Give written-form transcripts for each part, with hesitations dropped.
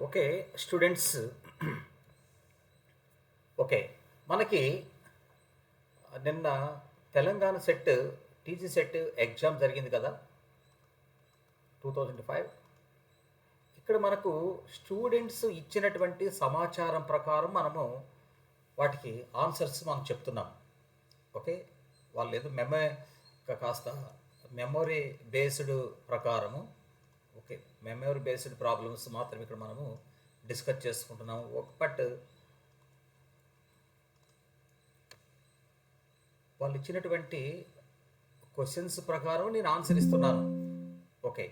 Okay students. Okay, మనకి నిన్న Telangana set TG set exam జరిగింది కదా, 2005. ఇక్కడ మనకు స్టూడెంట్స్ ఇచ్చినటువంటి సమాచారం ప్రకారం మనము వాటికి ఆన్సర్స్ మనం చెప్తున్నాం. ఓకే, వాళ్ళు ఏదో కాస్త మెమొరీ బేస్డ్ ప్రకారము, ఓకే, మెమొరీ బేస్డ్ ప్రాబ్లమ్స్ మాత్రం ఇక్కడ మనము డిస్కస్ చేసుకుంటున్నాము. బట్ వాళ్ళు ఇచ్చినటువంటి క్వశ్చన్స్ ప్రకారం నేను ఆన్సర్ ఇస్తున్నాను. ఓకే,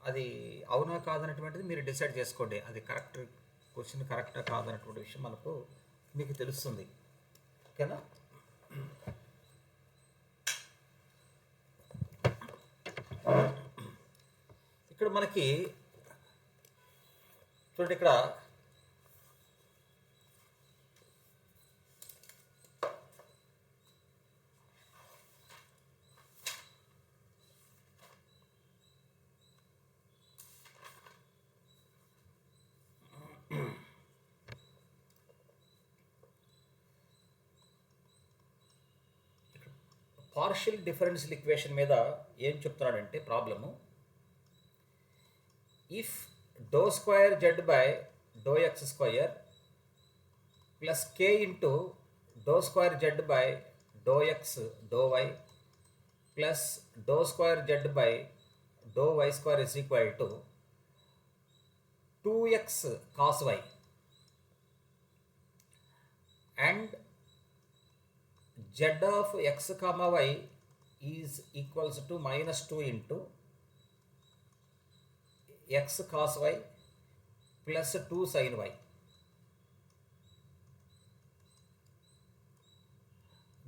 అది అవునా కాదన్నటువంటిది మీరు డిసైడ్ చేసుకోండి. అది కరెక్ట్ క్వశ్చన్ కరెక్టా కాదన్నటువంటి విషయం మనకు మీకు తెలుస్తుంది. ఓకేనా? ఇక్కడ మనకి చూడండి, ఇక్కడ పార్షియల్ డిఫరెన్షియల్ ఈక్వేషన్ మీద ఏం చెప్తున్నాడంటే problem, if do square z by do x square plus k into do square z by do x do y plus do square z by do y square is equal to 2x cos y and z of x comma y is equals to minus 2 into x cos y plus 2 sin y.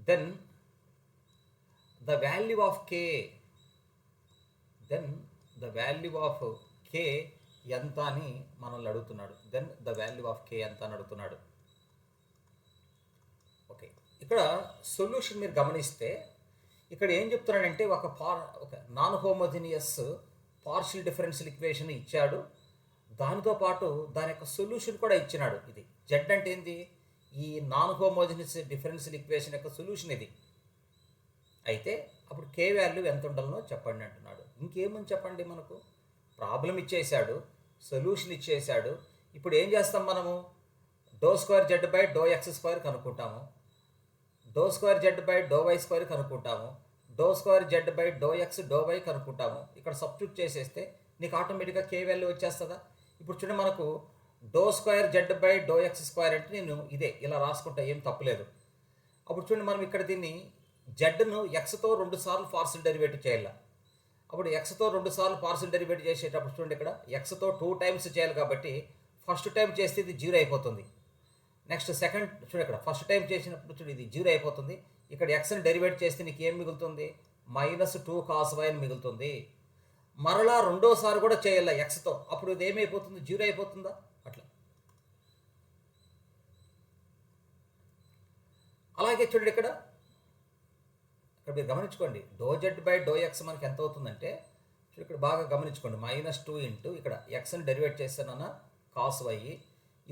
Then the value of k ఎంత అని మనల్ని అడుగుతున్నాడు. Then the value of కే ఎంత అని అడుగుతున్నాడు. Okay, ఇక్కడ solution మీరు గమనిస్తే ఇక్కడ ఏం చెప్తున్నాడంటే ఒక non homogeneous partial differential equation ఇచ్చాడు, దానితో పాటు దాని యొక్క సొల్యూషన్ కూడా ఇచ్చినాడు. ఇది జెడ్ అంటే ఏంది? ఈ నాన్ హోమోజినియస్ డిఫరెన్షియల్ ఈక్వేషన్ యొక్క సొల్యూషన్ ఇది. అయితే అప్పుడు కే వాల్యూ ఎంత ఉండాలనో చెప్పండి అంటున్నాడు. ఇంకేమని చెప్పండి, మనకు ప్రాబ్లం ఇచ్చేసాడు, సొల్యూషన్ ఇచ్చేసాడు. ఇప్పుడు ఏం చేస్తాం మనము? Dou square z by do x square కనుక్కుంటాము, dou square z by do y square కనుక్కుంటాము, dou square z by do x do y కనుక్కుంటాము. ఇక్కడ సబ్స్టిట్యూట్ చేసేస్తే నీకు ఆటోమేటిక్గా కే వాల్యూ వచ్చేస్తుందా? ఇప్పుడు చూడండి, మనకు do square z by do x square అంటే నేను ఇదే ఇలా రాసుకుంటా, ఏం తప్పులేదు. అప్పుడు చూడండి, మనం ఇక్కడ దీన్ని జెడ్ను ఎక్స్తో 2 సార్లు పార్షియల్ డెరివేటివ్ చేయాలి. అప్పుడు ఎక్స్తో 2 సార్లు పార్షియల్ డెరివేటివ్ చేసేటప్పుడు చూడండి, ఇక్కడ ఎక్స్తో 2 టైమ్స్ చేయాలి కాబట్టి ఫస్ట్ టైం చేస్తే ఇది 0 అయిపోతుంది. నెక్స్ట్ సెకండ్ చూడండి, ఇక్కడ ఫస్ట్ టైం చేసినప్పుడు చూడండి ఇది 0 అయిపోతుంది. ఇక్కడ ఎక్స్ని డెరివేట్ చేస్తే నీకు ఏం మిగులుతుంది? -2 cos y అని మిగులుతుంది. మరలా రెండోసారి కూడా చేయాలి ఎక్స్తో, అప్పుడు ఇది ఏమైపోతుంది? 0 అయిపోతుందా? అట్లా. అలాగే చూడండి, ఇక్కడ మీరు గమనించుకోండి, do z by do x మనకి ఎంత అవుతుందంటే ఇక్కడ బాగా గమనించుకోండి, -2 ఇంటూ ఇక్కడ ఎక్స్ని డెరివేట్ చేస్తానన్న కాస్ వై,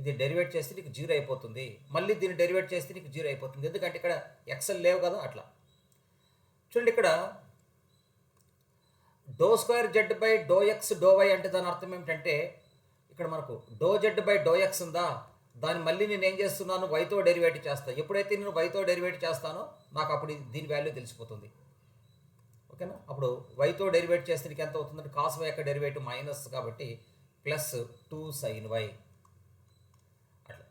ఇది డెరివేట్ చేస్తే నీకు 0 అయిపోతుంది. మళ్ళీ దీన్ని డెరివేట్ చేస్తే నీకు 0 అయిపోతుంది, ఎందుకంటే ఇక్కడ ఎక్స్ఎల్ లేవు కదా. అట్లా చూడండి, ఇక్కడ do square z by do x do y అంటే దాని అర్థం ఏమిటంటే, ఇక్కడ మనకు do z by do x ఉందా, దాన్ని మళ్ళీ నేను ఏం చేస్తున్నాను? వైతో డెరివేటివ్ చేస్తాను. ఎప్పుడైతే నేను వైతో డెరివేటివ్ చేస్తానో నాకు అప్పుడు దీని వాల్యూ తెలిసిపోతుంది. ఓకేనా? అప్పుడు వైతో డెరివేట్ చేస్తే నీకు ఎంత అవుతుందంటే కాస్ వై యొక్క డెరివేటివ్ మైనస్ కాబట్టి +2 sin y. అట్లా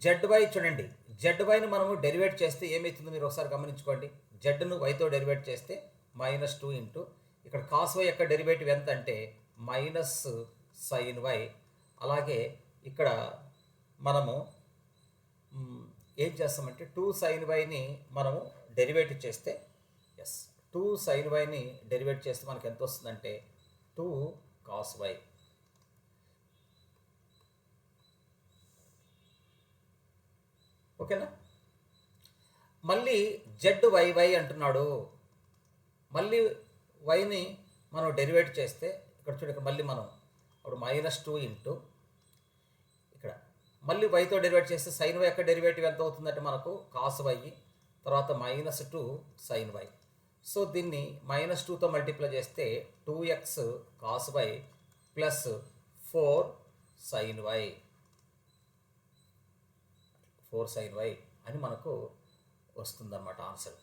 జెడ్ వై చూడండి, జెడ్ వైని మనము డెరివేట్ చేస్తే ఏమవుతుందో మీరు ఒకసారి గమనించుకోండి. జెడ్ను వైతో డెరివేట్ చేస్తే -2 ఇంటూ ఇక్కడ కాస్ వై యొక్క డెరివేటివ్ ఎంత అంటే -sin y. అలాగే ఇక్కడ మనము ఏం చేస్తామంటే 2 sin yని మనము డెరివేటివ్ చేస్తే 2 sin yని డెరివేట్ చేస్తే మనకి ఎంత వస్తుందంటే 2 cos y. ఓకేనా? మళ్ళీ జెడ్ వై అంటున్నాడు. మళ్ళీ వైని మనం డెరివేట్ చేస్తే ఇక్కడ చూడ, ఇక్కడ మళ్ళీ మనం అప్పుడు -2 ఇంటూ మళ్ళీ వైతో డెరివేట్ చేస్తే సైన్ వై యొక్క డెరివేటివ్ ఎంత అవుతుందంటే మనకు కాస్ వై, తర్వాత -2 సైన్ వై. సో దీన్ని -2తో మల్టిప్లై చేస్తే 2x cos y plus 4 sine y, 4 sine y అని మనకు వస్తుందన్నమాట ఆన్సర్.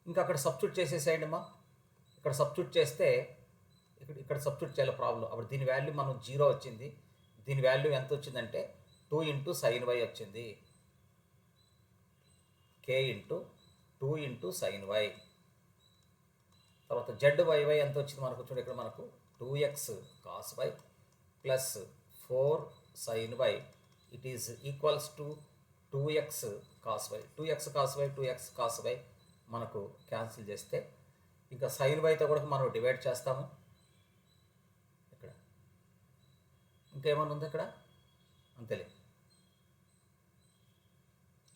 ఇంకా అక్కడ సబ్స్టిట్యూట్ చేసేసేయండి అమ్మా. ఇక్కడ సబ్స్టిట్యూట్ చేస్తే ఇక్కడ సబ్స్టిట్యూట్ చేయాలి ప్రాబ్లం. అప్పుడు దీని వాల్యూ మనం 0 వచ్చింది. దీని వాల్యూ ఎంత వచ్చిందంటే 2 ఇంటూ సైన్ వై వచ్చింది. k into 2 into sine y. తర్వాత ZYY ఎంత వచ్చింది మనకు చూడండి. ఇక్కడ మనకు 2x cos y plus 4 sine y it is equals to 2x cos y. 2x cos y 2x cos y మనకు క్యాన్సిల్ చేస్తే ఇంకా సైన్ వైతో కూడా మనం డివైడ్ చేస్తాము. ఇక్కడ ఇంకేమన్నా ఉంది ఇక్కడ? అంతేలే.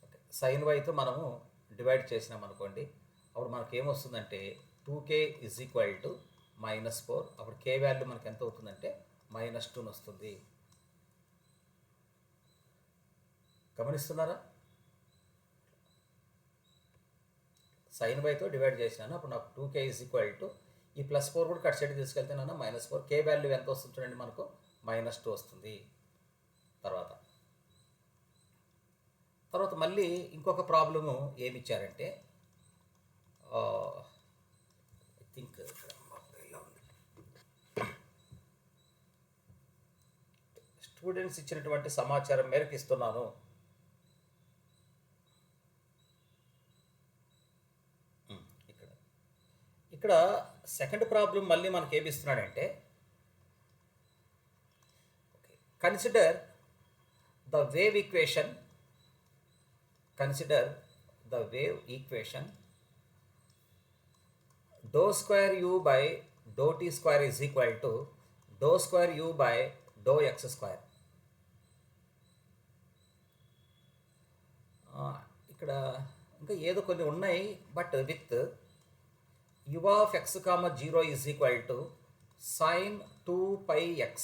ఓకే, సైన్ వైతో మనము డివైడ్ చేసినాం అనుకోండి. అప్పుడు మనకు ఏమొస్తుందంటే 2k ఈజ్ ఈక్వల్ టు -4. అప్పుడు k వాల్యూ మనకు ఎంత అవుతుందంటే -2 వస్తుంది. గమనిస్తున్నారా? సైన్ వైతో డివైడ్ చేసినాను. అప్పుడు నాకు 2k ఈజ్ ఈక్వల్ టు ఈ +4 కూడా కట్ సైడ్ తీసుకెళ్తే నాన్న -4. k వాల్యూ ఎంత వస్తుంది చూడండి, మనకు -2 వస్తుంది. తర్వాత మళ్ళీ ఇంకొక ప్రాబ్లము ఏమి ఇచ్చారంటే ఐ థింక్ ఇలా ఉంది. స్టూడెంట్స్ ఇచ్చినటువంటి సమాచారం మేరకు ఇస్తున్నాను. ఇక్కడ సెకండ్ ప్రాబ్లం మళ్ళీ మనకి ఏమి ఇస్తున్నాడంటే consider the wave equation dou square u by dou t square is equal to dou square u by dou x square. ఇక్కడ ఇంకా ఏదో కొన్ని ఉన్నాయి, but with u of x, 0 is equal to sin 2 pi x.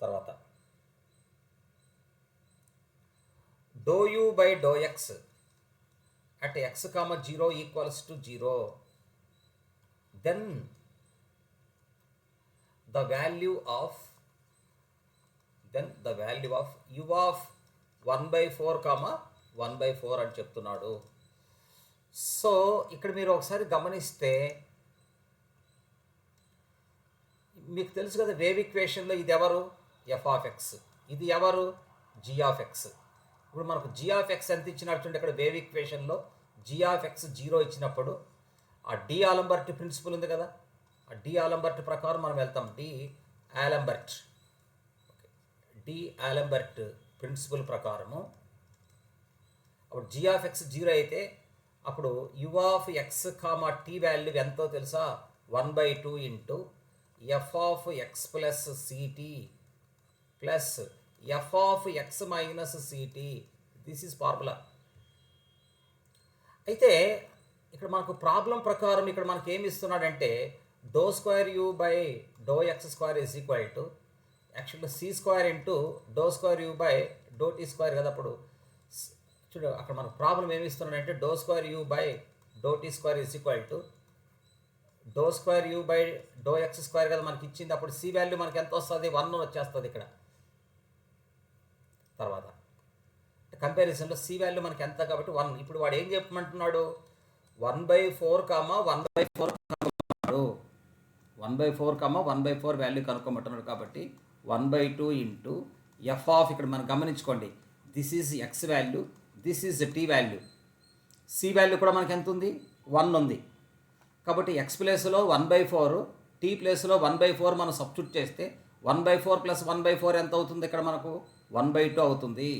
తర్వాత dou u by dou x at x, 0 equals to 0. Then the value of u of 1/4, 1/4 అని చెప్తున్నాడు. So ఇక్కడ మీరు ఒకసారి గమనిస్తే మీకు తెలుసు కదా, వేవ్ ఈక్వేషన్లో ఇది ఎవరు? f of x. ఇది ఎవరు? g of x. ఇప్పుడు మనకు g of x ఎంత ఇచ్చినట్టు ఇక్కడ వేవ్ ఈక్వేషన్లో g of x 0 ఇచ్చినప్పుడు ఆ డి ఆలంబర్ట్ ప్రిన్సిపల్ ఉంది కదా, ఆ డి ఆలంబర్ట్ ప్రకారం మనం వెళ్తాం. డి ఆలంబర్ట్ ప్రిన్సిపల్ ప్రకారము అప్పుడు g of x 0 అయితే అప్పుడు u of x, t value ఎంతో తెలుసా? 1/2 into f of x plus ct plus f of x minus ct. This is formula. అయితే ఇక్కడ మనకు ప్రాబ్లం ప్రకారం ఇక్కడ మనకి ఏమి ఇస్తున్నాడంటే dou square u by dou x square is equal to యాక్చువల్గా c square into dou square u by dou t square కదా. అప్పుడు చూడు అక్కడ మనకు ప్రాబ్లం ఏమి ఇస్తున్నాడంటే dou square u by dou t square is equal to dou square u by dou x square కదా మనకి ఇచ్చింది. అప్పుడు c వాల్యూ మనకి ఎంత వస్తుంది? 1 వచ్చేస్తుంది ఇక్కడ. తర్వాత కంపారిజన్లో c వాల్యూ మనకి ఎంత కాబట్టి 1. ఇప్పుడు వాడు ఏం చెప్పమంటున్నాడు? 1/4, 1/4 1/4 వాల్యూ కనుక్కోమంటున్నాడు. కాబట్టి 1/2 ఇంటూ f ఆఫ్, ఇక్కడ మనం గమనించుకోండి, this is x value, this is t value. c value కూడా మనకి ఎంత ఉంది? 1 ఉంది. కాబట్టి x ప్లేస్లో 1/4, t ప్లేస్లో 1/4 మనం సబ్స్టిట్యూట్ చేస్తే 1/4 ప్లస్ 1/4 ఎంత అవుతుంది? ఇక్కడ మనకు 1/2 అవుతుంది.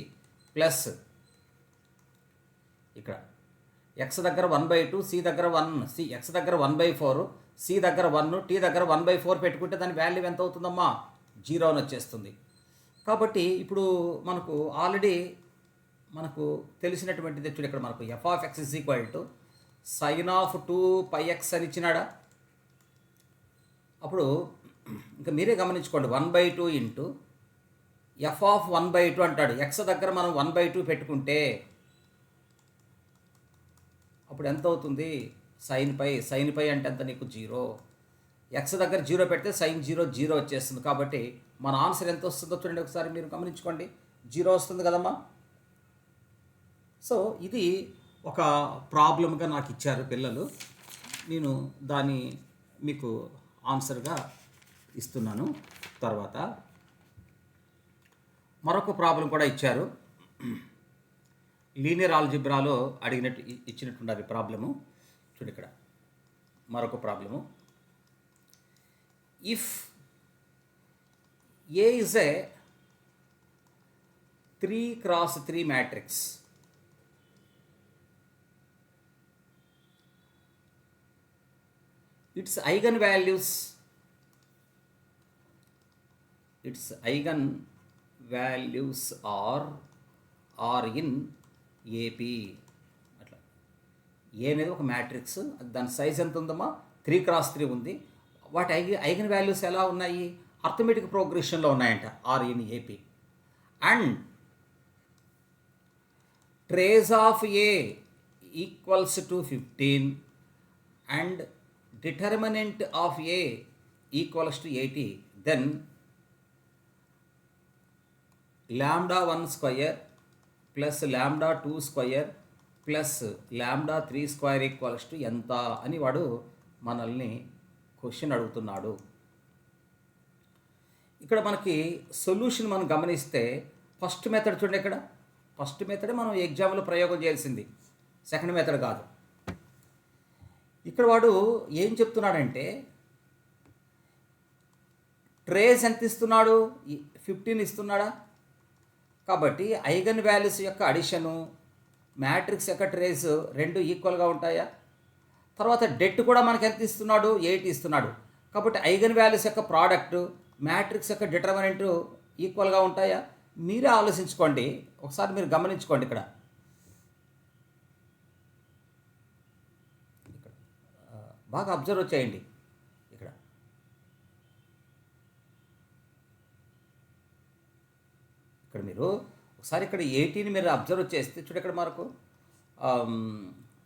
ప్లస్ ఇక్కడ x దగ్గర 1/2, c దగ్గర 1, x దగ్గర 1/4, c దగ్గర 1, t దగ్గర 1/4 పెట్టుకుంటే దాని వాల్యూ ఎంత అవుతుందమ్మా? 0 అని వచ్చేస్తుంది. కాబట్టి ఇప్పుడు మనకు ఆల్రెడీ మనకు తెలిసినటువంటిది చూడండి, ఇక్కడ మనకు f of x is equal to sin of 2 pi x అని ఇచ్చినాడా? అప్పుడు ఇంకా మీరే గమనించుకోండి, 1/2 ఇంటూ ఎఫ్ ఆఫ్ 1/2 అంటాడు. ఎక్స్ దగ్గర మనం 1/2 పెట్టుకుంటే అప్పుడు ఎంత అవుతుంది? సైన్ పై అంటే ఎంత నీకు? 0. ఎక్స్ దగ్గర 0 పెడితే సైన్ 0 వచ్చేస్తుంది. కాబట్టి మన ఆన్సర్ ఎంత వస్తుందో చూడండి ఒకసారి మీరు గమనించుకోండి. 0 వస్తుంది కదమ్మా. సో ఇది ఒక ప్రాబ్లమ్గా నాకు ఇచ్చారు పిల్లలు. నేను దాన్ని మీకు ఆన్సర్గా ఇస్తున్నాను. తర్వాత మరొక ప్రాబ్లం కూడా ఇచ్చారు. లీనియర్ ఆల్జిబ్రాలో ఇచ్చినట్టున్నారు ప్రాబ్లము. చూడు ఇక్కడ మరొక problem. If A is a 3x3 matrix, its eigenvalues are in AP. అట్లా ఏ అనేది ఒక మ్యాట్రిక్స్, దాని సైజ్ ఎంత ఉందమ్మా? 3x3 ఉంది. వాటి ఐగన్ వాల్యూస్ ఎలా ఉన్నాయి? అర్థమెటిక్ ప్రోగ్రెషన్లో ఉన్నాయంట. Are in AP. And trace of A equals to 15 and determinant of A equals to 80, then lambda 1 square plus lambda 2 square plus lambda 3 square equals to ఎంత అని వాడు మనల్ని క్వశ్చన్ అడుగుతున్నాడు. ఇక్కడ మనకి సొల్యూషన్ మనం గమనిస్తే ఫస్ట్ మెథడ్ చూడండి. ఇక్కడ ఫస్ట్ మెథడ్ మనం ఎగ్జామ్లో ప్రయోగం చేయాల్సింది, సెకండ్ మెథడ్ కాదు. ఇక్కడ వాడు ఏం చెప్తున్నాడంటే ట్రేస్ ఎంత ఇస్తున్నాడు? 15 ఇస్తున్నాడా? కాబట్టి ఐగన్ వాల్యూస్ యొక్క అడిషను, మ్యాట్రిక్స్ యొక్క ట్రేస్ రెండు ఈక్వల్గా ఉంటాయా? తర్వాత డెట్ కూడా మనకి ఎంత ఇస్తున్నాడు? 8 ఇస్తున్నాడు. కాబట్టి ఐగన్ వాల్యూస్ యొక్క ప్రోడక్ట్, మ్యాట్రిక్స్ యొక్క డిటర్మినెంట్ ఈక్వల్గా ఉంటాయా? మీరే ఆలోచించుకోండి, ఒకసారి మీరు గమనించుకోండి. ఇక్కడ బాగా అబ్జర్వ్ చేయండి. ఇక్కడ మీరు ఒకసారి ఇక్కడ 80ని మీరు అబ్జర్వ్ చేస్తే చూడు, ఇక్కడ మనకు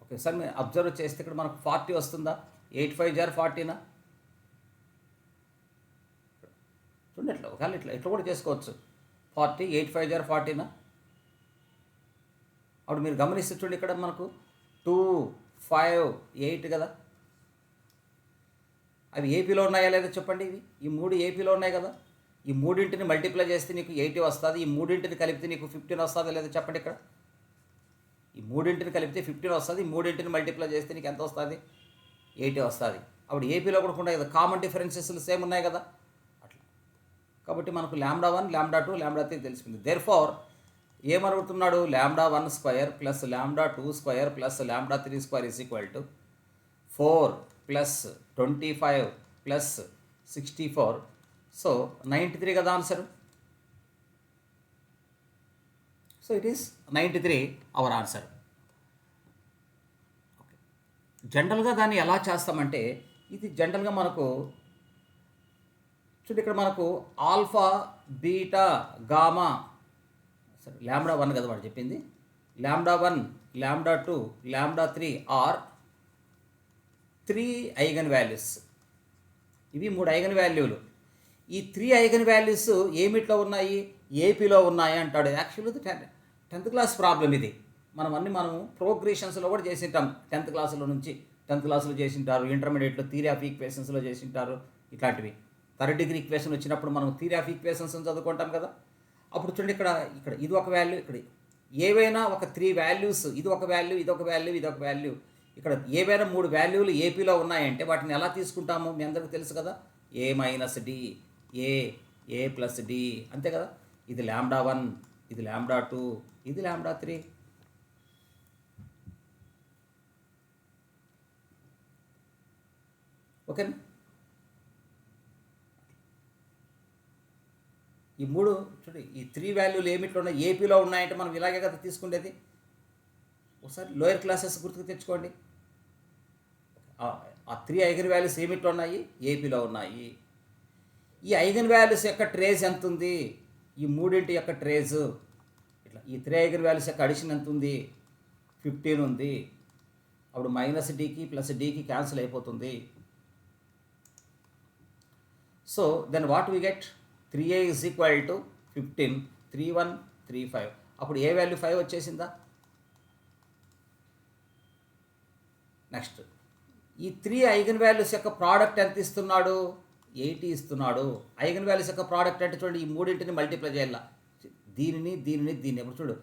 ఒకసారి మీరు అబ్జర్వ్ చేస్తే ఇక్కడ మనకు 40 వస్తుందా? 8 5 = 40నా? చూడండి, ఇట్లా ఒకవేళ ఇట్లా కూడా చేసుకోవచ్చు. 40 8 5 = 40నా? అప్పుడు మీరు గమనిస్తే చూడండి, ఇక్కడ మనకు 2 5 8 కదా. అవి ఏపీలో ఉన్నాయా లేదా చెప్పండి. ఈ 3 ఏపీలో ఉన్నాయి కదా. ఈ మూడింటిని మల్టిప్లై చేస్తే నీకు 80 వస్తుంది. ఈ మూడింటిని కలిపితే నీకు 15 వస్తుందా లేదా చెప్పండి. ఇక్కడ ఈ మూడింటిని కలిపితే 15 వస్తుంది. ఈ మూడింటిని మల్టిప్లై చేస్తే నీకు ఎంత వస్తుంది? 80 వస్తుంది. అప్పుడు ఏపీలో కూడా ఉన్నాయి కదా, కామన్ డిఫరెన్సెస్లు సేమ్ ఉన్నాయి కదా అట్లా. కాబట్టి మనకు λ1 λ2 λ3 తెలిసింది. దేర్ఫోర్ ఏమనుకుంటున్నాడు? λ1 square plus λ2 square plus λ3 square is equal to 4 plus 25 plus 64. So 93 కదా answer. So it is 93 our answer. Okay, జనరల్గా దాన్ని ఎలా చేస్తామంటే ఇది జనరల్గా మనకు చూడండి, ఇక్కడ మనకు ఆల్ఫా బీటా గామా, సరే λ1 కదా వాడు చెప్పింది. λ1 λ2 λ3 ఆర్ 3 ఐగన్ వాల్యూస్. ఇవి 3 ఐగన్ వాల్యూలు. ఈ 3 ఐగన్ వాల్యూస్ ఏమిట్లో ఉన్నాయి? ఏపీలో ఉన్నాయి అంటాడు. యాక్చువల్లీ 10th క్లాస్ ప్రాబ్లం ఇది. మనం ప్రోగ్రెషన్స్లో కూడా చేసింటాం. 10th క్లాసులో చేసింటారు. ఇంటర్మీడియట్లో థియరీ ఆఫ్ ఈక్వేషన్స్లో చేసింటారు. ఇట్లాంటివి 3rd డిగ్రీ ఈక్వేషన్ వచ్చినప్పుడు మనం థియరీ ఆఫ్ ఈక్వేషన్స్ చదువుకుంటాం కదా. అప్పుడు చూడండి, ఇక్కడ ఇది ఒక వాల్యూ, ఇక్కడ ఏవైనా ఒక 3 వాల్యూస్, ఇది ఒక వాల్యూ, ఇది ఒక వాల్యూ, ఇది ఒక వాల్యూ, ఇక్కడ ఏవైనా 3 వాల్యూలు ఏపీలో ఉన్నాయంటే వాటిని ఎలా తీసుకుంటాము? మీ అందరికీ తెలుసు కదా. A - D, A plus D, అంతే కదా. ఇది λ1, ఇది λ2, ఇది λ3. ఓకేనా? ఈ 3 చూడండి, ఈ 3 వాల్యూలు ఏమిట్లో ఉన్నాయి? ఏపీలో ఉన్నాయంటే మనం ఇలాగే కదా తీసుకునేది. ఒకసారి లోయర్ క్లాసెస్ గుర్తుకు తెచ్చుకోండి. ఆ 3 ఐగన్ వాల్యూస్ ఏమిట్లో ఉన్నాయి? ఏపీలో ఉన్నాయి. ఈ ఐగన్ వాల్యూస్ యొక్క ట్రేస్ ఎంత ఉంది? ఈ మూడింటి యొక్క ట్రేస్ ఇట్లా ఈ 3 ఐగన్ వాల్యూస్ యొక్క అడిషన్ ఎంత ఉంది, 15 ఉంది. అప్పుడు మైనస్ డీకి ప్లస్ డీకి క్యాన్సిల్ అయిపోతుంది. So then what we get, 3a is equal to 15, 3 1 3 5. అప్పుడు ఏ వాల్యూ 5 వచ్చేసిందా. నెక్స్ట్ ఈ 3 ఐగన్ వాల్యూస్ యొక్క ప్రోడక్ట్ ఎంత ఇస్తున్నాడు, 80 ఇస్తున్నాడు. ఐగన్ వాల్యూస్ యొక్క ప్రోడక్ట్ అంటే చూడండి, ఈ మూడింటిని మల్టిప్లై చేయాల, దీనిని. ఇప్పుడు చూడు,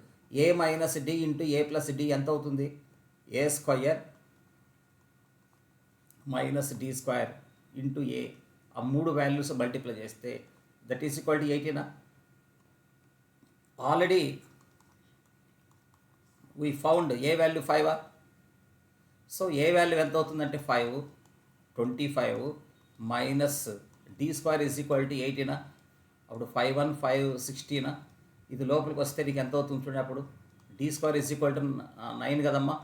A minus D into A plus D ఎంత అవుతుంది, A square minus D square into A. ఆ 3 వాల్యూస్ మల్టిప్లై చేస్తే దట్ ఈస్ ఈక్వల్ టు 80నా. Already we found A value 5. So A value ఎంత అవుతుందంటే 5, 25 minus D square is equal to 80నా. అప్పుడు 5 1 5 16. ఇది లోపలికి వస్తే నీకు ఎంత అవుతుంది చూడండి. అప్పుడు d square is equal to 9 కదమ్మా.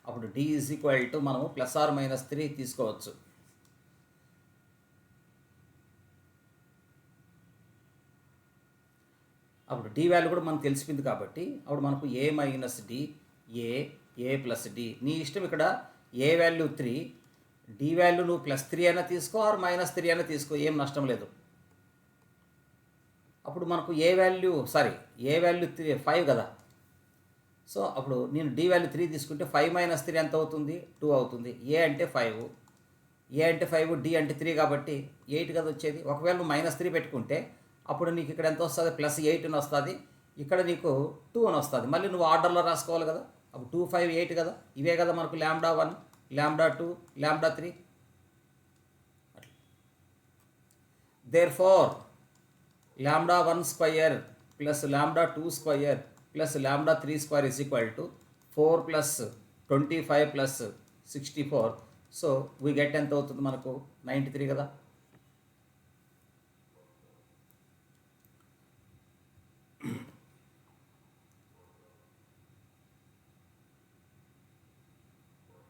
అప్పుడు డి ఈజ్ ఈక్వల్ టు మనము +or-3 తీసుకోవచ్చు. అప్పుడు డి వాల్యూ కూడా మనకు తెలిసిపోయింది కాబట్టి అప్పుడు మనకు ఏ మైనస్ డి, ఏ ప్లస్ డి. నీ ఇష్టం. ఇక్కడ ఏ వాల్యూ 3, డి వాల్యూ నువ్వు +3 అయినా తీసుకో ఆర్ -3 అయినా తీసుకో, ఏం నష్టం లేదు. అప్పుడు మనకు ఏ వాల్యూ 5 కదా. సో అప్పుడు నేను డి వాల్యూ 3 తీసుకుంటే 5 - 3 ఎంత అవుతుంది, 2 అవుతుంది. ఏ అంటే 5, డి అంటే 3 కాబట్టి 8 కదా వచ్చేది. ఒకవేళ నువ్వు -3 పెట్టుకుంటే అప్పుడు నీకు ఇక్కడ ఎంత వస్తుంది, +8 అని వస్తుంది. ఇక్కడ నీకు 2 అని వస్తుంది. మళ్ళీ నువ్వు ఆర్డర్లో రాసుకోవాలి కదా. అప్పుడు 2 5 8 కదా. ఇవే కదా మనకు λ1, λ2, λ3. Therefore λ1 square plus λ2 square plus λ3 square is equal to 4 + 25 + 64. So we get ఎంత అవుతుంది మనకు, 93 కదా.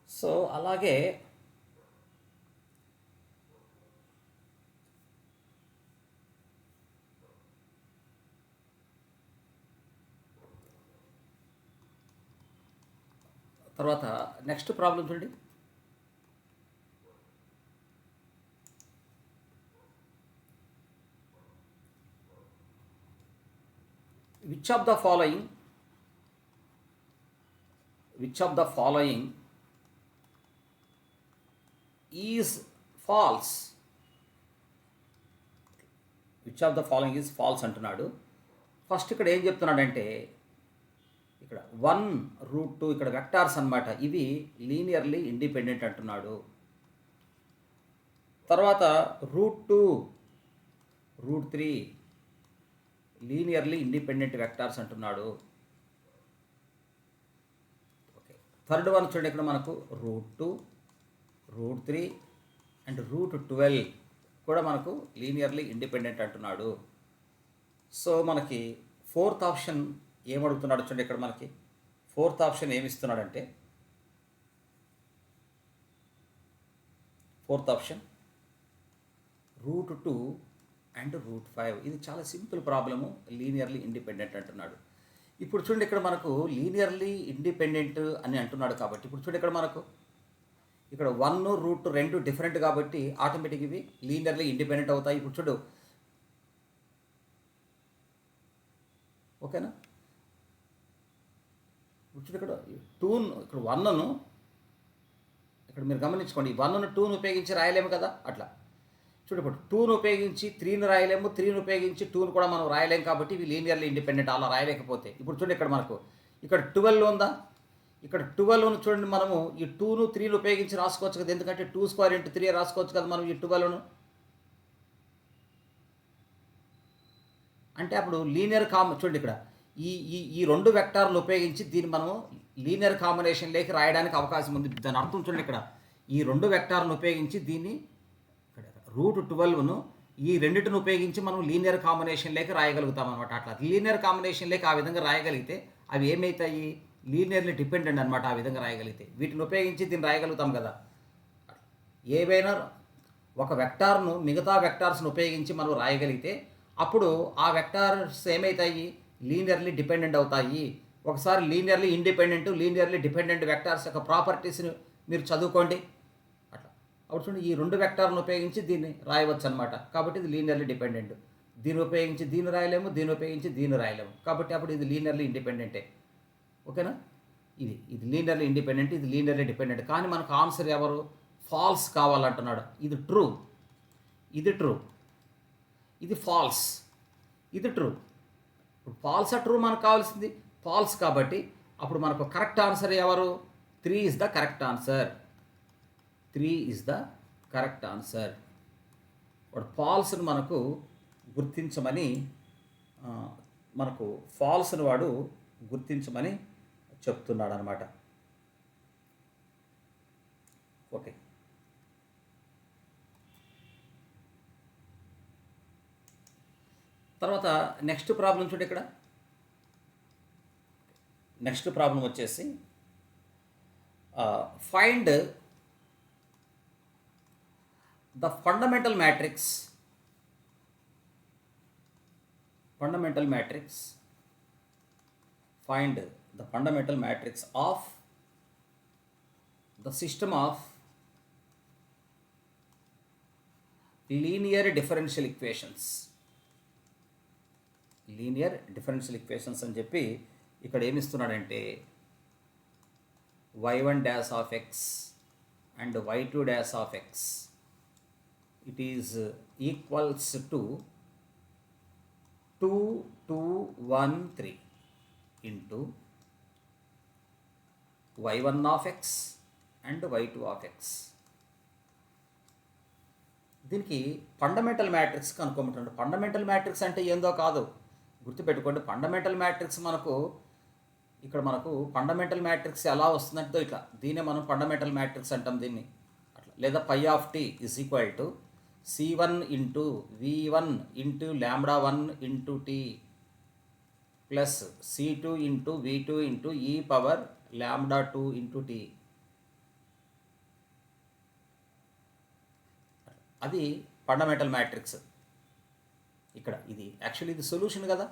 సో అలాగే తర్వాత నెక్స్ట్ ప్రాబ్లం చూడండి. Which of the following is false. Which of the following is false అంటున్నాడు. ఫస్ట్ ఇక్కడ ఏం చెప్తున్నాడంటే, ఇక్కడ 1√2 ఇక్కడ వెక్టార్స్ అన్నమాట, ఇవి లీనియర్లీ ఇండిపెండెంట్ అంటున్నాడు. తర్వాత √2, √3 లీనియర్లీ ఇండిపెండెంట్ వెక్టార్స్ అంటున్నాడు. ఓకే, థర్డ్ వన్ చూడండి, ఇక్కడ మనకు √2, √3 అండ్ √12 కూడా మనకు లీనియర్లీ ఇండిపెండెంట్ అంటున్నాడు. సో మనకి ఫోర్త్ ఆప్షన్ ఏమడుగుతున్నాడు చూడండి. ఇక్కడ మనకి ఫోర్త్ ఆప్షన్ ఏమిస్తున్నాడంటే, ఫోర్త్ ఆప్షన్ √2 అండ్ √5. ఇది చాలా సింపుల్ ప్రాబ్లము, లీనియర్లీ ఇండిపెండెంట్ అంటున్నాడు. ఇప్పుడు చూడండి, ఇక్కడ మనకు లీనియర్లీ ఇండిపెండెంట్ అని అంటున్నాడు కాబట్టి ఇప్పుడు చూడండి, ఇక్కడ మనకు ఇక్కడ 1 √2 రెండు డిఫరెంట్ కాబట్టి ఆటోమేటిక్ ఇవి లీనియర్లీ ఇండిపెండెంట్ అవుతాయి. ఇప్పుడు చూడు, ఓకేనా. ఇప్పుడు ఇక్కడ 2 ఇక్కడ 1ను ఇక్కడ మీరు గమనించుకోండి, 1ను 2ను ఉపయోగించి రాయలేము కదా. అట్లా చూడు, ఇప్పుడు 2ను ఉపయోగించి 3ను రాయలేము, 3ను ఉపయోగించి 2ను కూడా మనం రాయలేము కాబట్టి ఇవి లీనియర్లీ ఇండిపెండెంట్. అలా రాయలేకపోతే ఇప్పుడు చూడండి, ఇక్కడ మనకు ఇక్కడ 12 ఉందా. ఇక్కడ 12ను చూడండి, మనము ఈ 2ను 3ను ఉపయోగించి రాసుకోవచ్చు కదా, ఎందుకంటే 2² × 3 రాసుకోవచ్చు కదా మనం ఈ 12ను. అంటే అప్పుడు లీనియర్ చూడండి, ఇక్కడ ఈ రెండు వెక్టార్లు ఉపయోగించి దీన్ని మనము లీనియర్ కాంబినేషన్లోకి రాయడానికి అవకాశం ఉంది. దాని అర్థం చూడండి, ఇక్కడ ఈ రెండు వెక్టార్లను ఉపయోగించి దీన్ని √12ను ఈ రెండింటిని ఉపయోగించి మనం లీనియర్ కాంబినేషన్లోకి రాయగలుగుతాం అనమాట. అట్లా లీనియర్ కాంబినేషన్లోకి ఆ విధంగా రాయగలిగితే అవి ఏమవుతాయి, లీనియర్లీ డిపెండెంట్ అనమాట. ఆ విధంగా రాయగలిగితే వీటిని ఉపయోగించి దీన్ని రాయగలుగుతాం కదా. ఏవైనా ఒక వెక్టార్ను మిగతా వెక్టార్స్ను ఉపయోగించి మనం రాయగలిగితే అప్పుడు ఆ వెక్టార్స్ ఏమవుతాయి, లీనియర్లీ డిపెండెంట్ అవుతాయి. ఒకసారి linearly independent, linearly dependent vectors యొక్క ప్రాపర్టీస్ని మీరు చదువుకోండి. అట్లా అప్పుడు చూడండి, ఈ రెండు వెక్టార్లను ఉపయోగించి దీన్ని రాయవచ్చు అనమాట. కాబట్టి ఇది లీనియర్లీ డిపెండెంట్. దీన్ని ఉపయోగించి దీన్ని రాయలేము, దీన్ని ఉపయోగించి దీన్ని రాయలేము. కాబట్టి అప్పుడు ఇది లీనియర్లీ ఇండిపెండెంటే. ఓకేనా? ఇది లీనియర్లీ ఇండిపెండెంట్, ఇది లీనియర్లీ డిపెండెంట్. కానీ మనకు ఆన్సర్ ఎవరు, ఫాల్స్ కావాలంటున్నాడు. ఇది ట్రూ, ఇది ట్రూ, ఇది ఫాల్స్, ఇది ట్రూ. ఇప్పుడు ఫాల్సా ట్రూ మనకు కావాల్సింది? ఫాల్స్. కాబట్టి అప్పుడు మనకు కరెక్ట్ ఆన్సర్ ఎవరు? 3 is the correct answer. 3 is the correct answer. వాడు ఫాల్స్ను మనకు గుర్తించమని, మనకు ఫాల్స్ను వాడు గుర్తించమని చెప్తున్నాడు అనమాట. ఓకే, తర్వాత నెక్స్ట్ ప్రాబ్లం చూడండి. ఇక్కడ నెక్స్ట్ ప్రాబ్లం వచ్చేసి find the fundamental matrix find the fundamental matrix of the system of linear differential equations. Linear differential equations అని చెప్పి ఇక్కడ ఏమిస్తున్నాడంటే y1 dash of x and y2 dash of x it is equals to 2, 2, 1, 3 into y1 of x and y2 of x. దీనికి fundamental matrix కనుక్కోమంటున్నాడు. Fundamental matrix అంటే ఏందో కాదు, గుర్తుపెట్టుకోండి. Fundamental matrix మనకు fundamental matrix ఎలా వస్తుందంటే ఇట్లా, దీన్నే మనం ఫండమెంటల్ మ్యాట్రిక్స్ అంటాం దీన్ని. అట్లా లేదా phi of T is equal to C1 into V1 into λ1 into T plus C2 into V2 into e power λ2 into T. అది ఫండమెంటల్ మ్యాట్రిక్స్. ఇక్కడ ఇది యాక్చువల్లీ ఇది సొల్యూషన్ కదా.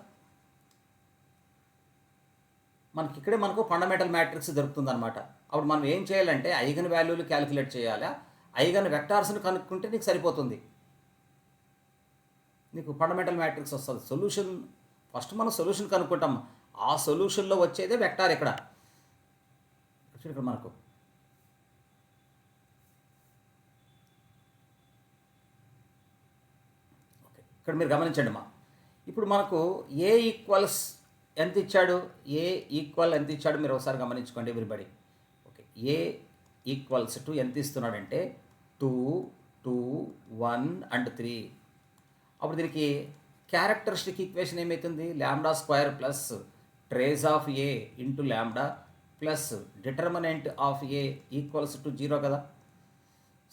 ఇక్కడే మనకు ఫండమెంటల్ మ్యాట్రిక్స్ దొరుకుతుందన్నమాట. అప్పుడు మనం ఏం చేయాలంటే ఐగన్ వాల్యూలు క్యాలిక్యులేట్ చేయాలా, ఐగన్ వెక్టార్స్ని కనుక్కుంటే నీకు సరిపోతుంది, నీకు ఫండమెంటల్ మ్యాట్రిక్స్ వస్తుంది. సొల్యూషన్ ఫస్ట్ మనం సొల్యూషన్ కనుక్కుంటాం, ఆ సొల్యూషన్లో వచ్చేదే వెక్టార్. ఇక్కడ మనకు ఇక్కడ మీరు గమనించండి ఇప్పుడు మనకు ఏ ఈక్వల్స్ ఎంత ఇచ్చాడు, ఏ ఈక్వల్ ఎంత ఇచ్చాడు మీరు ఒకసారి గమనించుకోండి everybody. Okay, A equals to ఎంత ఇస్తున్నాడంటే 2, 2, 1 అండ్ 3. అప్పుడు దీనికి క్యారెక్టరిస్టిక్ ఈక్వేషన్ ఏమవుతుంది, λ² plus trace of A into λ plus determinant of A equals to 0 కదా.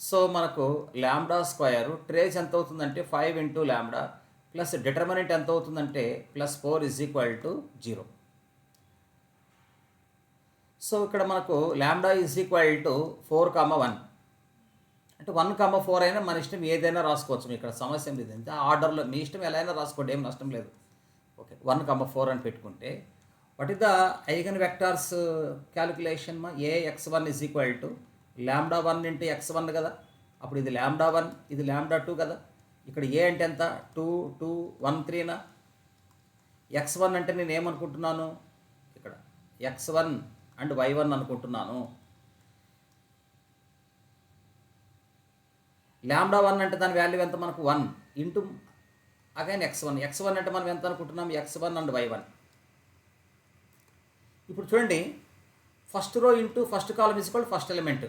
సో మనకు λ² ట్రేస్ ఎంత అవుతుందంటే 5 ఇంటూ λ ప్లస్ డిటర్మినెంట్ ఎంత అవుతుందంటే +4 ఈజ్ ఈక్వల్ టు 0. సో ఇక్కడ మనకు λ ఈజ్ ఈక్వల్ టు 4, 1 అంటే 1, 4 అయినా మన ఇష్టం ఏదైనా రాసుకోవచ్చు. ఇక్కడ సమస్య లేదు, ఇంత ఆర్డర్లో మీ ఇష్టం ఎలా అయినా రాసుకోండి, ఏం నష్టం లేదు. ఓకే, 1, 4 అని పెట్టుకుంటే what is the eigen vectors calculation Ax1 is equal to λ1 into x1 కదా. అప్పుడు ఇది λ1, ఇది λ2 కదా. ఇక్కడ ఏ అంటే ఎంత, 2, 2, 1, 3నా. x1 అంటే నేను ఏమనుకుంటున్నాను, ఇక్కడ x1 అండ్ y1 అనుకుంటున్నాను. λ1 అంటే దాని వాల్యూ ఎంత మనకు 1 ఇంటూ అగైన్ x1 అంటే మనం ఎంత అనుకుంటున్నాం, x1 అండ్ y1. ఇప్పుడు చూడండి, first rho into first column is equal first element.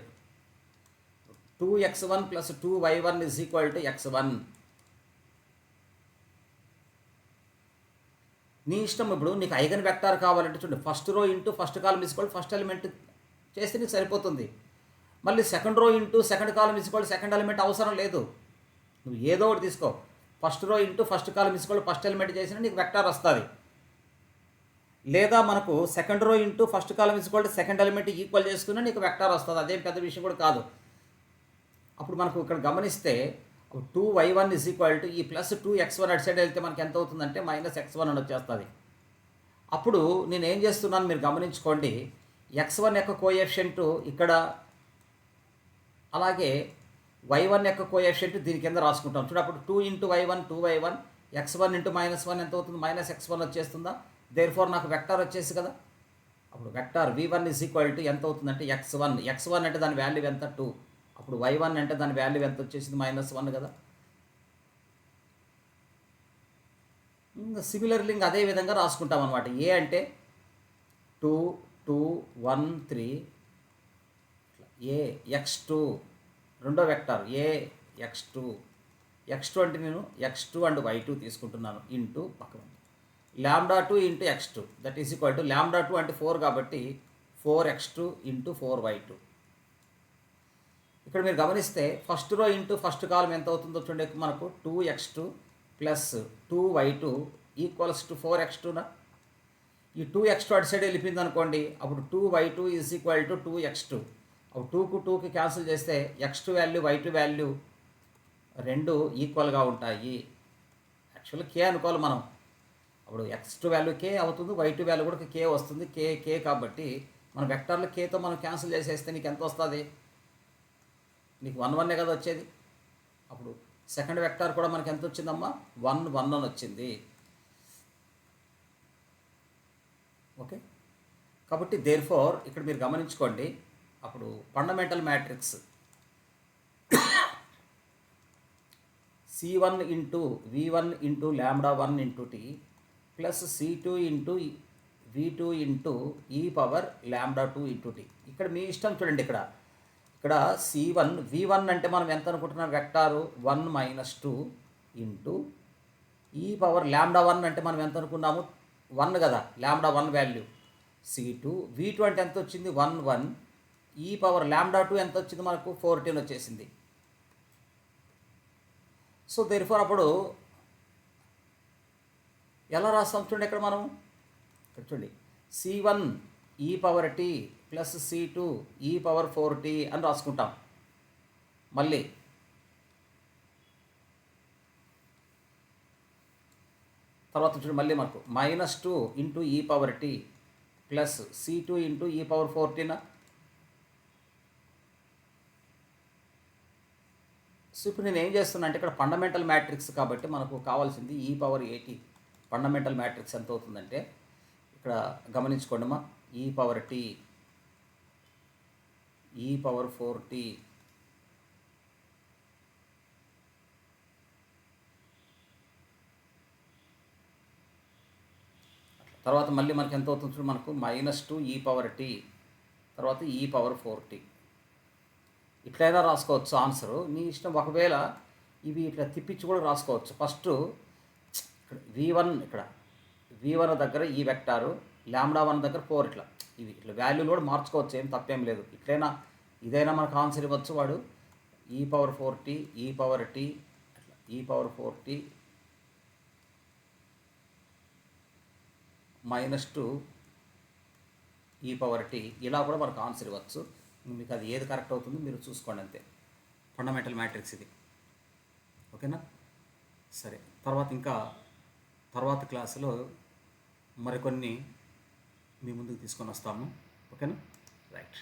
2x1 plus 2y1 is equal to x1. నీ ఇష్టం. ఇప్పుడు నీకు ఐగన్ వెక్టార్ కావాలంటే చూడండి, first rho into first column is equal first element చేస్తే నీకు సరిపోతుంది. మళ్ళీ second rho into second column is equal second element అవసరం లేదు, నువ్వు ఏదో ఒకటి తీసుకో. First rho into first column is equal first element చేసినా నీకు వెక్టార్ వస్తుంది. లేదా మనకు second rho into first column is equal second element equal చేసుకున్నా నీకు వెక్టార్ వస్తుంది, అదేం పెద్ద విషయం కూడా కాదు. అప్పుడు మనకు ఇక్కడ గమనిస్తే 2y1 ఇజ్ ఈక్వల్ టు ఈ ప్లస్ 2x1 అటు సైడ్ వెళ్తే మనకి ఎంత అవుతుందంటే -x1 అని వచ్చేస్తుంది. అప్పుడు నేను ఏం చేస్తున్నాను మీరు గమనించుకోండి. x1 యొక్క కోఎఫిషియంట్ ఇక్కడ, అలాగే y1 యొక్క కోఎఫిషియంట్ దీని కింద రాసుకుంటాం. చూడు అప్పుడు 2 into y1 2y1, x1 into -1 ఎంత అవుతుంది? -x1 వచ్చేస్తుందా? దేర్ఫోర్ నాకు వెక్టార్ వచ్చేసి కదా. అప్పుడు vector v1 is equal to ఎంత అవుతుందంటే x1 అంటే దాని వాల్యూ ఎంత? 2. అప్పుడు y1 అంటే దాని వాల్యూ ఎంత వచ్చేసింది? -1 కదా. సిమిలర్లీ ఇంకా అదే విధంగా రాసుకుంటాం అనమాట. ఏ అంటే 2 2 1 3, ఏ x2 రెండో వెక్టార్ ఏ x2 అంటే నేను x2 అండ్ y2 తీసుకుంటున్నాను ఇంటూ పక్కన λ2 into x2 that is equal to λ2 అంటే 4 కాబట్టి 4x2 ఇంటూ 4y2. ఇక్కడ మీరు గమనిస్తే ఫస్ట్ రో ఇంటూ ఫస్ట్ కాలం ఎంత అవుతుందో చూడండి. మనకు 2x2 plus 2y2 equals to 4x2నా. ఈ 2x2 అటు సైడ్ వెళ్ళిపోయింది అనుకోండి. అప్పుడు 2y2 is equal to 2x2. అప్పుడు 2కు 2కి క్యాన్సిల్ చేస్తే x2 వాల్యూ y2 వాల్యూ రెండు ఈక్వల్గా ఉంటాయి. యాక్చువల్గా k అనుకోవాలి మనం. అప్పుడు x2 వాల్యూ k అవుతుంది, y2 వాల్యూ కూడా k వస్తుంది. k కాబట్టి మన వెక్టార్లో kతో మనం క్యాన్సిల్ చేసేస్తే నీకు ఎంత వస్తుంది? నీకు 1 1 కదా వచ్చేది. అప్పుడు సెకండ్ వెక్టార్ కూడా మనకి ఎంత వచ్చిందమ్మా? 1 1 అని వచ్చింది. ఓకే, కాబట్టి దేర్ఫోర్ ఇక్కడ మీరు గమనించుకోండి. అప్పుడు fundamental matrix C1 into V1 into λ1 into t plus C2 into V2 into e power λ2 into t. ఇక్కడ మీ ఇష్టం చూడండి. ఇక్కడ C1 V1 అంటే మనం ఎంత అనుకుంటున్నాం? వెక్టారు 1 - 2 ఇంటూ ఈ పవర్ λ1 అంటే మనం ఎంత అనుకున్నాము? 1 కదా, λ1 వాల్యూ. C2 V2 అంటే ఎంత వచ్చింది? 1 1. ఈ పవర్ λ2 ఎంత వచ్చింది మనకు? 14 వచ్చేసింది. సో దేర్ఫోర్ అప్పుడు ఎలా రాస్తాం చూడండి. ఇక్కడ మనం ఇక్కడ చూడండి C1 e power t plus C2 e power 4t అని రాసుకుంటాం. మళ్ళీ తర్వాత చూడండి మళ్ళీ మనకు -2 into e power t plus C2 into e power 14. So ఇప్పుడు నేను ఏం చేస్తున్నా అంటే ఇక్కడ ఫండమెంటల్ మ్యాట్రిక్స్ కాబట్టి మనకు కావాల్సింది e పవర్ 80. ఫండమెంటల్ మ్యాట్రిక్స్ ఎంత అవుతుందంటే ఇక్కడ గమనించుకోండి అమ్మా. e power t e power 4t తర్వాత మళ్ళీ మనకి ఎంత అవుతుంది చూడండి. మనకు -2 e పవర్ t తర్వాత e పవర్ 4t. ఇట్లయినా రాసుకోవచ్చు ఆన్సరు, నీ ఇష్టం. ఒకవేళ ఇవి ఇట్లా తిప్పించి కూడా రాసుకోవచ్చు. ఫస్ట్ ఇక్కడ V1 దగ్గర ఈ వెక్టారు, λ1 దగ్గర 4 ఇట్లా వాల్యూలు కూడా మార్చుకోవచ్చు, ఏం తప్పేం లేదు. ఇట్లైనా ఇదైనా మనకు ఆన్సర్ ఇవ్వచ్చు. వాడు e power 4t e power t అట్లా e power 4t -2 e power t ఇలా కూడా మనకు ఆన్సర్ ఇవ్వచ్చు. మీకు అది ఏది కరెక్ట్ అవుతుందో మీరు చూసుకోండి అంతే. ఫండమెంటల్ మ్యాట్రిక్స్ ఇది. ఓకేనా? సరే, తర్వాత క్లాసులో మరికొన్ని మీ ముందుకు తీసుకొని వస్తాము. ఓకేనా? రైట్.